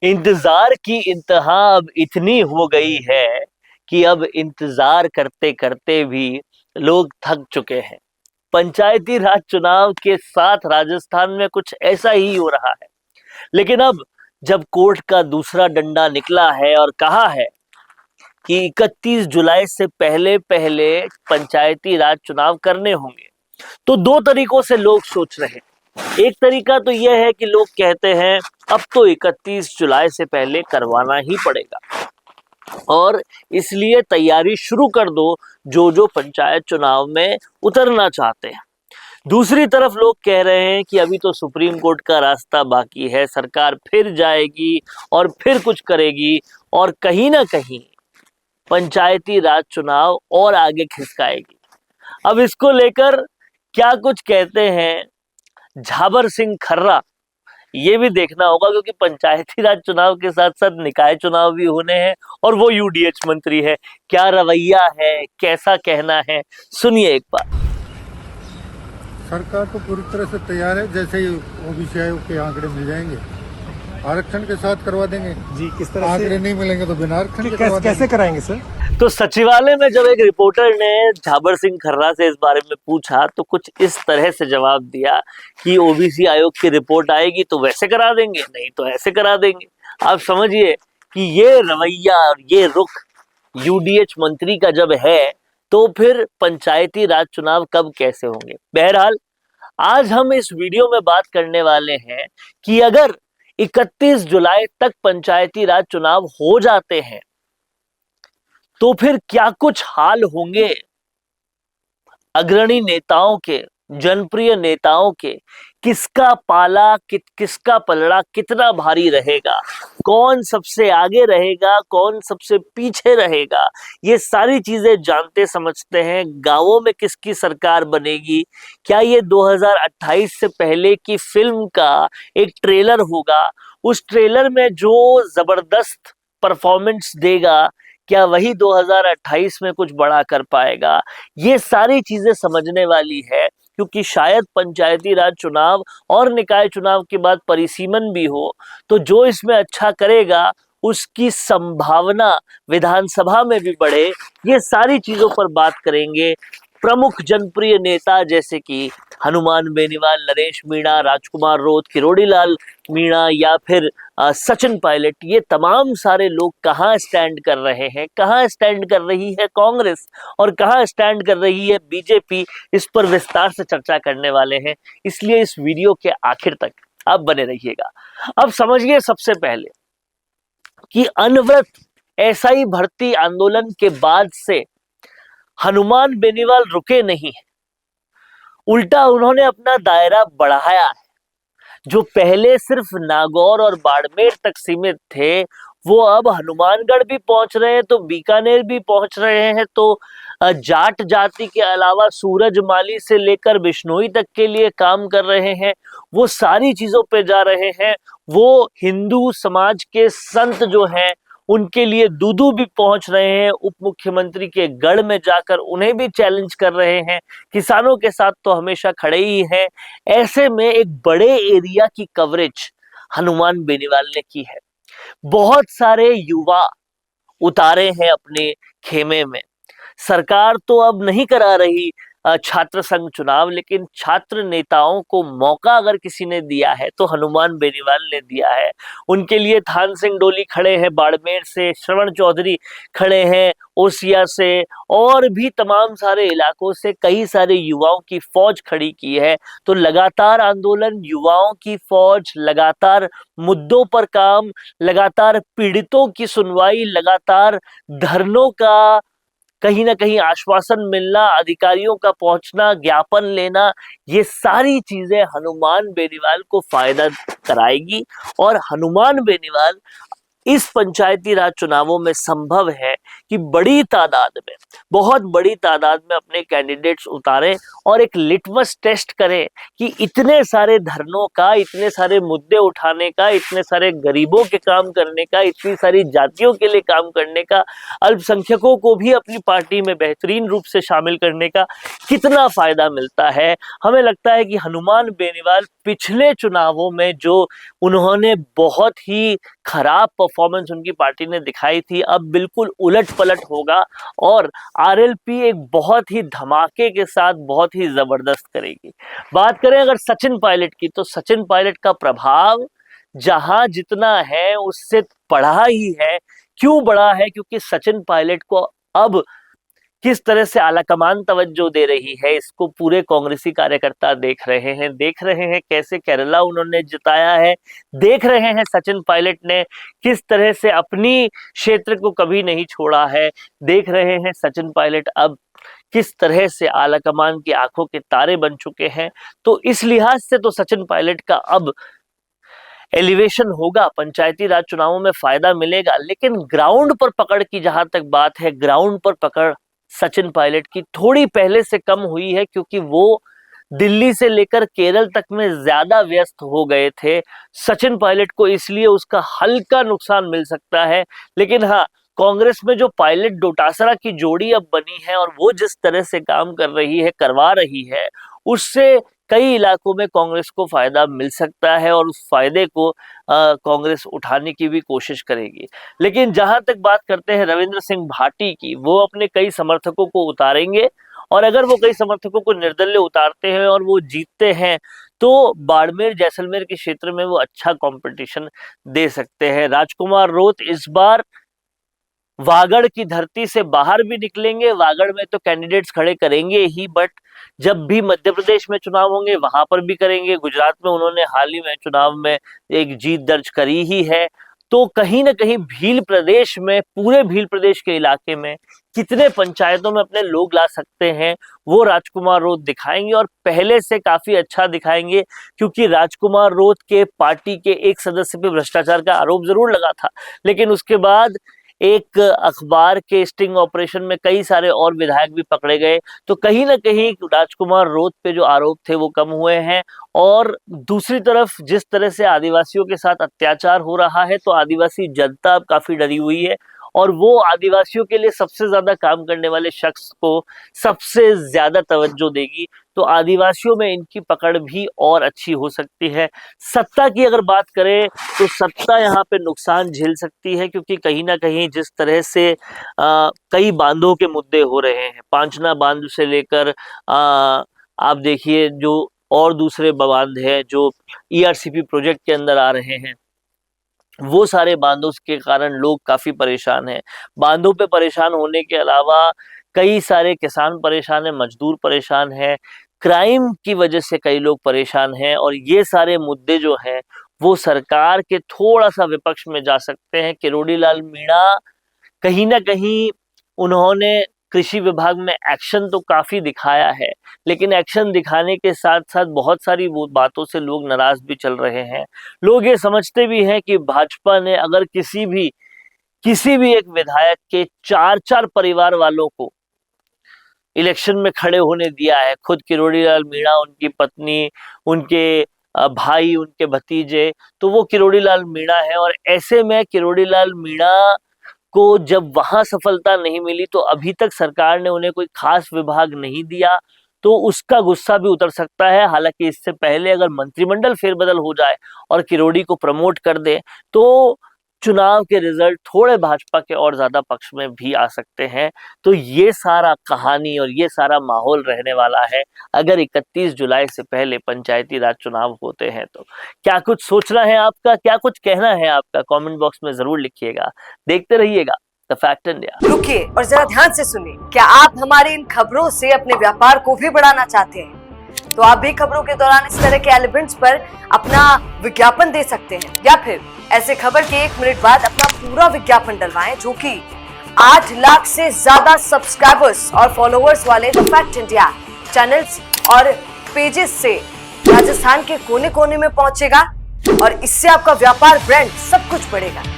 इंतजार की इंतहा अब इतनी हो गई है कि अब इंतजार करते करते भी लोग थक चुके हैं। पंचायती राज चुनाव के साथ राजस्थान में कुछ ऐसा ही हो रहा है। लेकिन अब जब कोर्ट का दूसरा डंडा निकला है और कहा है कि 31 जुलाई से पहले पहले पंचायती राज चुनाव करने होंगे, तो दो तरीकों से लोग सोच रहे हैं। एक तरीका तो यह है कि लोग कहते हैं अब तो 31 जुलाई से पहले करवाना ही पड़ेगा और इसलिए तैयारी शुरू कर दो जो जो पंचायत चुनाव में उतरना चाहते हैं। दूसरी तरफ लोग कह रहे हैं कि अभी तो सुप्रीम कोर्ट का रास्ता बाकी है, सरकार फिर जाएगी और फिर कुछ करेगी और कहीं ना कहीं पंचायती राज चुनाव और आगे खिसकाएगी। अब इसको लेकर क्या कुछ कहते हैं झाबर सिंह खर्रा, ये भी देखना होगा, क्योंकि पंचायती राज चुनाव के साथ साथ निकाय चुनाव भी होने हैं और वो यूडीएच मंत्री है। क्या रवैया है, कैसा कहना है, सुनिए एक बार। सरकार तो पूरी तरह से तैयार है, जैसे ही ओबीसी आयोग के आंकड़े मिल जाएंगे आरक्षण के साथ करवा देंगे जी। किस तरह आंकड़े नहीं मिलेंगे तो बिना आरक्षण के कैसे कराएंगे सर? तो सचिवालय में जब एक रिपोर्टर ने झाबर सिंह खर्रा से इस बारे में पूछा तो कुछ इस तरह से जवाब दिया कि ओबीसी आयोग की रिपोर्ट आएगी तो वैसे करा देंगे, नहीं तो ऐसे करा देंगे। आप समझिए कि ये रवैया और ये रुख यूडीएच मंत्री का जब है तो फिर पंचायती राज चुनाव कब कैसे होंगे। बहरहाल आज हम इस वीडियो में बात करने वाले हैं कि अगर 31 जुलाई तक पंचायती राज चुनाव हो जाते हैं तो फिर क्या कुछ हाल होंगे अग्रणी नेताओं के, जनप्रिय नेताओं के। किसका पाला किसका पलड़ा कितना भारी रहेगा, कौन सबसे आगे रहेगा, कौन सबसे पीछे रहेगा, ये सारी चीजें जानते समझते हैं। गांवों में किसकी सरकार बनेगी, क्या ये 2028 से पहले की फिल्म का एक ट्रेलर होगा, उस ट्रेलर में जो जबरदस्त परफॉर्मेंस देगा क्या वही 2028 में कुछ बड़ा कर पाएगा। ये सारी चीजें समझने वाली है, क्योंकि शायद पंचायती राज चुनाव और निकाय चुनाव के बाद परिसीमन भी हो, तो जो इसमें अच्छा करेगा उसकी संभावना विधानसभा में भी बढ़े। ये सारी चीजों पर बात करेंगे। प्रमुख जनप्रिय नेता जैसे कि हनुमान बेनीवाल, नरेश मीणा, राजकुमार रोत, किरोड़ी लाल मीणा या फिर सचिन पायलट, ये तमाम सारे लोग कहाँ स्टैंड कर रहे हैं, कहाँ स्टैंड कर रही है कांग्रेस और कहाँ स्टैंड कर रही है बीजेपी, इस पर विस्तार से चर्चा करने वाले हैं। इसलिए इस वीडियो के आखिर तक आप बने रहिएगा। अब समझिए सबसे पहले कि अनवरत एसआई भर्ती आंदोलन के बाद से हनुमान बेनीवाल रुके नहीं, उल्टा उन्होंने अपना दायरा बढ़ाया है। जो पहले सिर्फ नागौर और बाड़मेर तक सीमित थे वो अब हनुमानगढ़ भी पहुंच रहे हैं, तो बीकानेर भी पहुंच रहे हैं, तो जाट जाति के अलावा सूरजमाली से लेकर बिश्नोई तक के लिए काम कर रहे हैं। वो सारी चीजों पे जा रहे हैं। वो हिंदू समाज के संत जो हैं उनके लिए दूदू भी पहुंच रहे हैं, उप मुख्यमंत्री के गढ़ में जाकर उन्हें भी चैलेंज कर रहे हैं। किसानों के साथ तो हमेशा खड़े ही हैं। ऐसे में एक बड़े एरिया की कवरेज हनुमान बेनीवाल ने की है। बहुत सारे युवा उतारे हैं अपने खेमे में। सरकार तो अब नहीं करा रही छात्र संघ चुनाव, लेकिन छात्र नेताओं को मौका अगर किसी ने दिया है तो हनुमान बेनीवाल ने दिया है। उनके लिए थान सिंह डोली खड़े हैं बाड़मेर से, श्रवण चौधरी खड़े हैं ओसिया से, और भी तमाम सारे इलाकों से कई सारे युवाओं की फौज खड़ी की है। तो लगातार आंदोलन, युवाओं की फौज, लगातार मुद्दों पर काम, लगातार पीड़ितों की सुनवाई, लगातार धरनों का कहीं ना कहीं आश्वासन मिलना, अधिकारियों का पहुंचना, ज्ञापन लेना, ये सारी चीजें हनुमान बेनीवाल को फायदा कराएगी। और हनुमान बेनीवाल इस पंचायती राज चुनावों में संभव है कि बड़ी तादाद में, बहुत बड़ी तादाद में अपने कैंडिडेट्स उतारें और एक लिटमस टेस्ट करें कि इतने सारे धरनों का, इतने सारे मुद्दे उठाने का, इतने सारे गरीबों के काम करने का, इतनी सारी जातियों के लिए काम करने का, अल्पसंख्यकों को भी अपनी पार्टी में बेहतरीन रूप से शामिल करने का कितना फायदा मिलता है। हमें लगता है कि हनुमान बेनीवाल पिछले चुनावों में जो उन्होंने बहुत ही खराब परफॉर्मेंस उनकी पार्टी ने दिखाई थी, अब बिल्कुल उलट पलट होगा और आरएलपी एक बहुत ही धमाके के साथ बहुत ही जबरदस्त करेगी। बात करें अगर सचिन पायलट की, तो सचिन पायलट का प्रभाव जहां जितना है उससे बढ़ा ही है। क्यों बढ़ा है? क्योंकि सचिन पायलट को अब किस तरह से आलाकमान तवज्जो दे रही है, इसको पूरे कांग्रेसी कार्यकर्ता देख रहे हैं कैसे केरला उन्होंने जिताया है, देख रहे हैं सचिन पायलट ने किस तरह से अपनी क्षेत्र को कभी नहीं छोड़ा है, देख रहे हैं सचिन पायलट अब किस तरह से आलाकमान की आंखों के तारे बन चुके हैं। तो इस लिहाज से तो सचिन पायलट का अब एलिवेशन होगा, पंचायती राज चुनावों में फायदा मिलेगा। लेकिन ग्राउंड पर पकड़ की जहां तक बात है, ग्राउंड पर पकड़ सचिन पायलट की थोड़ी पहले से कम हुई है, क्योंकि वो दिल्ली से लेकर केरल तक में ज्यादा व्यस्त हो गए थे। सचिन पायलट को इसलिए उसका हल्का नुकसान मिल सकता है। लेकिन हाँ, कांग्रेस में जो पायलट डोटासरा की जोड़ी अब बनी है और वो जिस तरह से काम कर रही है, करवा रही है, उससे कई इलाकों में कांग्रेस को फायदा मिल सकता है और उस फायदे को कांग्रेस उठाने की भी कोशिश करेगी। लेकिन जहां तक बात करते हैं रविंद्र सिंह भाटी की, वो अपने कई समर्थकों को उतारेंगे और अगर वो कई समर्थकों को निर्दलीय उतारते हैं और वो जीतते हैं तो बाड़मेर जैसलमेर के क्षेत्र में वो अच्छा कंपटीशन दे सकते हैं। राजकुमार रोत इस बार वागड़ की धरती से बाहर भी निकलेंगे, वागड़ में तो कैंडिडेट्स खड़े करेंगे ही, बट जब भी मध्य प्रदेश में चुनाव होंगे वहां पर भी करेंगे। गुजरात में उन्होंने हाल ही में चुनाव में एक जीत दर्ज करी ही है। तो कहीं ना कहीं भील प्रदेश में, पूरे भील प्रदेश के इलाके में कितने पंचायतों में अपने लोग ला सकते हैं, वो राजकुमार रोत दिखाएंगे और पहले से काफी अच्छा दिखाएंगे। क्योंकि राजकुमार रोत के पार्टी के एक सदस्य पे भ्रष्टाचार का आरोप जरूर लगा था, लेकिन उसके बाद एक अखबार के स्टिंग ऑपरेशन में कई सारे और विधायक भी पकड़े गए। तो कहीं ना कहीं राजकुमार रोत पे जो आरोप थे वो कम हुए हैं। और दूसरी तरफ जिस तरह से आदिवासियों के साथ अत्याचार हो रहा है, तो आदिवासी जनता अब काफी डरी हुई है और वो आदिवासियों के लिए सबसे ज्यादा काम करने वाले शख्स को सबसे ज्यादा तवज्जो देगी। तो आदिवासियों में इनकी पकड़ भी और अच्छी हो सकती है। सत्ता की अगर बात करें तो सत्ता यहाँ पे नुकसान झेल सकती है, क्योंकि कहीं ना कहीं जिस तरह से कई बांधों के मुद्दे हो रहे हैं, पांचना बांध से लेकर आप देखिए जो और दूसरे बांध हैं जो ईआरसीपी प्रोजेक्ट के अंदर आ रहे हैं, वो सारे बांधों के कारण लोग काफी परेशान हैं। बांधों पे परेशान होने के अलावा कई सारे किसान परेशान हैं, मजदूर परेशान हैं, क्राइम की वजह से कई लोग परेशान हैं। और ये सारे मुद्दे जो हैं वो सरकार के थोड़ा सा विपक्ष में जा सकते हैं। किरोड़ी लाल मीणा कहीं ना कहीं उन्होंने कृषि विभाग में एक्शन तो काफी दिखाया है, लेकिन एक्शन दिखाने के साथ साथ बहुत सारी वो बातों से लोग नाराज भी चल रहे हैं। लोग ये समझते भी हैं कि भाजपा ने अगर किसी भी एक विधायक के 4 परिवार वालों को इलेक्शन में खड़े होने दिया है, खुद किरोड़ी लाल मीणा, उनकी पत्नी, उनके भाई, उनके भतीजे, तो वो किरोड़ी लाल मीणा है। और ऐसे में किरोड़ी लाल मीणा को जब वहां सफलता नहीं मिली तो अभी तक सरकार ने उन्हें कोई खास विभाग नहीं दिया, तो उसका गुस्सा भी उतर सकता है। हालांकि इससे पहले अगर मंत्रिमंडल फेरबदल हो जाए और किरोड़ी को प्रमोट कर दे तो चुनाव के रिजल्ट थोड़े भाजपा के और ज्यादा पक्ष में भी आ सकते हैं। तो ये सारा कहानी और ये सारा माहौल रहने वाला है अगर 31 जुलाई से पहले पंचायती राज चुनाव होते हैं तो। क्या कुछ सोचना है आपका, क्या कुछ कहना है आपका, कमेंट बॉक्स में जरूर लिखिएगा। देखते रहिएगा द फैक्ट इंडिया। रुकिए और जरा ध्यान से सुनिए। क्या आप हमारी इन खबरों से अपने व्यापार को भी बढ़ाना चाहते हैं? तो आप भी खबरों के दौरान इस तरह के एलिमेंट्स पर अपना विज्ञापन दे सकते हैं, या फिर ऐसे खबर के 1 मिनट बाद अपना पूरा विज्ञापन डलवाएं, जो कि 8 लाख से ज्यादा सब्सक्राइबर्स और फॉलोअर्स वाले द फैक्ट इंडिया चैनल्स और पेजेस से राजस्थान के कोने कोने में पहुंचेगा और इससे आपका व्यापार, ब्रांड सब कुछ बढ़ेगा।